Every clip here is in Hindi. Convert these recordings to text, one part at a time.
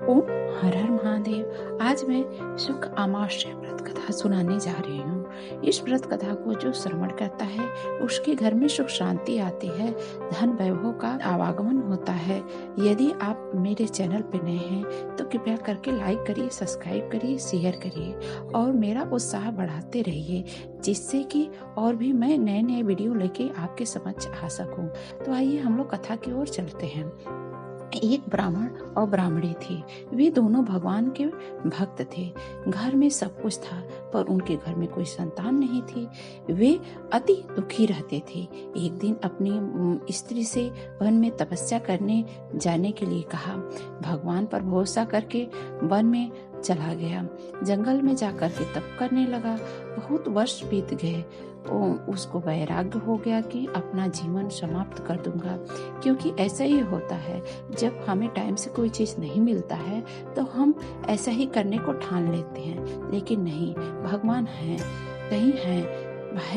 ओम हर हर महादेव। आज मैं शुक्ल अमावस्या व्रत कथा सुनाने जा रही हूँ। इस व्रत कथा को जो श्रवण करता है उसके घर में सुख शांति आती है, धन वैभव का आवागमन होता है। यदि आप मेरे चैनल पे नए हैं तो कृपया करके लाइक करिए, सब्सक्राइब करिए, शेयर करिए और मेरा उत्साह बढ़ाते रहिए, जिससे कि और भी मैं नए नए वीडियो लेके आपके समक्ष आ सकूं। तो आइए हम लोग कथा की ओर चलते हैं। एक ब्राह्मण और ब्राह्मणी थी। वे दोनों भगवान के भक्त थे। घर में सब कुछ था पर उनके घर में कोई संतान नहीं थी। वे अति दुखी रहते थे। एक दिन अपनी स्त्री से वन में तपस्या करने जाने के लिए कहा। भगवान पर भरोसा करके वन में चला गया। जंगल में जाकर के तप करने लगा। बहुत वर्ष बीत गए। उसको वैराग्य हो गया कि अपना जीवन समाप्त कर दूंगा, क्योंकि ऐसा ही होता है। जब हमें टाइम से कोई चीज नहीं मिलता है तो हम ऐसा ही करने को ठान लेते हैं, लेकिन नहीं, भगवान है, कहीं है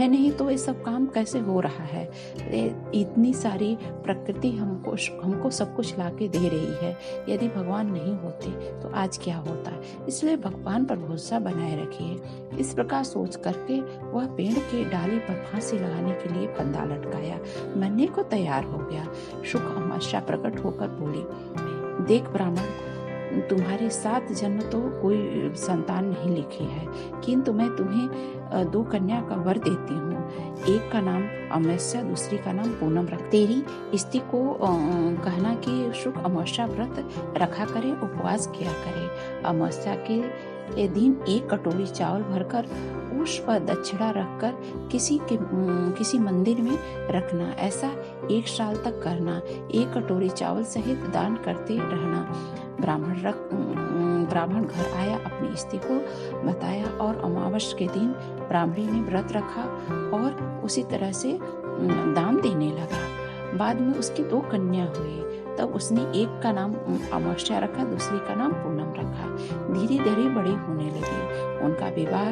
नहीं तो ये सब काम कैसे हो रहा है। इतनी सारी प्रकृति हमको सब कुछ लाके दे रही है। यदि भगवान नहीं होते तो आज क्या होता। इसलिए भगवान पर भरोसा बनाए रखिए। इस प्रकार सोच करके वह पेड़ के डाली पर फांसी लगाने के लिए फंदा लटकाया, मरने को तैयार हो गया। शुक्ल अमावस्या प्रकट होकर बोली, देख ब्राह्मण, तुम्हारे 7 जन्म तो कोई संतान नहीं लिखी है, किंतु मैं तुम्हें 2 कन्या का वर देती हूँ। एक का नाम अमावस्या, दूसरी का नाम पूनम रख। तेरी स्त्री को कहना कि शुक्ल अमावस्या व्रत रखा करे, उपवास किया करे। अमावस्या के दिन 1 कटोरी चावल भरकर उस पर दक्षिणा रखकर किसी मंदिर में रखना। ऐसा 1 साल तक करना। 1 कटोरी चावल सहित दान करते रहना। ब्राह्मण घर आया, अपनी स्त्री को बताया और अमावस्या के दिन ब्राह्मणी ने व्रत रखा और उसी तरह से दान देने लगा। बाद में उसकी 2 कन्या हुई। तब उसने एक का नाम अमावस्या रखा, दूसरी का नाम पूनम रखा। धीरे धीरे बड़ी होने लगी। उनका विवाह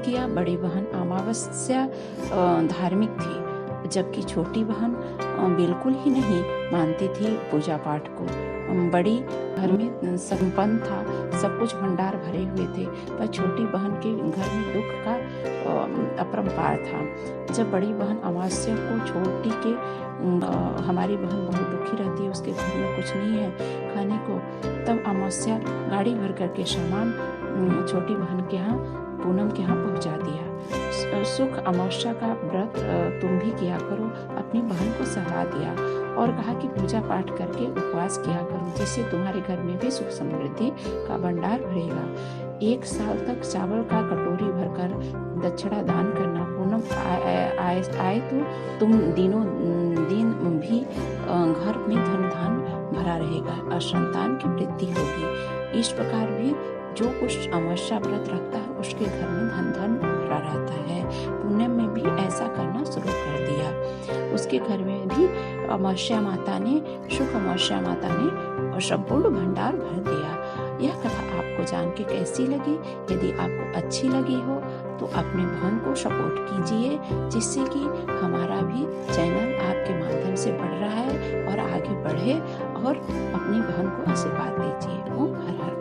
किया। बड़ी बहन अमावस्या धार्मिक थी, जबकि छोटी बहन बिल्कुल ही नहीं मानती थी पूजा पाठ को। बड़ी घर में संपन्न था, सब कुछ भंडार भरे हुए थे, पर छोटी बहन के घर में दुख का अपरंपार था। जब बड़ी बहन अमावस्या को छोटी के हमारी बहन बहुत दुखी रहती है, उसके घर में कुछ नहीं है खाने को, तब अमावस्या गाड़ी भर करके सामान छोटी बहन के यहाँ, पूनम के यहाँ पहुँचा दिया। शुक्ल अमावस्या का व्रत तुम भी किया करो, अपनी बहन को सलाह दिया और कहा कि पूजा पाठ करके उपवास किया करो, जिससे तुम्हारे घर में भी सुख समृद्धि का भंडार भरेगा। 1 साल तक चावल का कटोरी भरकर दक्षिणा दान करना। पूनम आए तो तुम दिनों दिन भी घर में धन धान भरा रहेगा और संतान की वृद्धि होगी। इस प्रकार भी जो कुछ अमावस्या व्रत रखता है उसके घर में धन भरा रहता है। पुण्य में भी ऐसा करना शुरू कर दिया। उसके घर में भी अमावस्या माता ने, शुक्ल अमावस्या माता ने संपूर्ण भंडार भर दिया। यह कथा आपको जान के कैसी लगी? यदि आपको अच्छी लगी हो तो अपने बहन को सपोर्ट कीजिए, जिससे कि हमारा भी चैनल आपके माध्यम से बढ़ रहा है और आगे बढ़े, और अपनी बहन को आशीर्वाद दीजिए। ओम हर हर।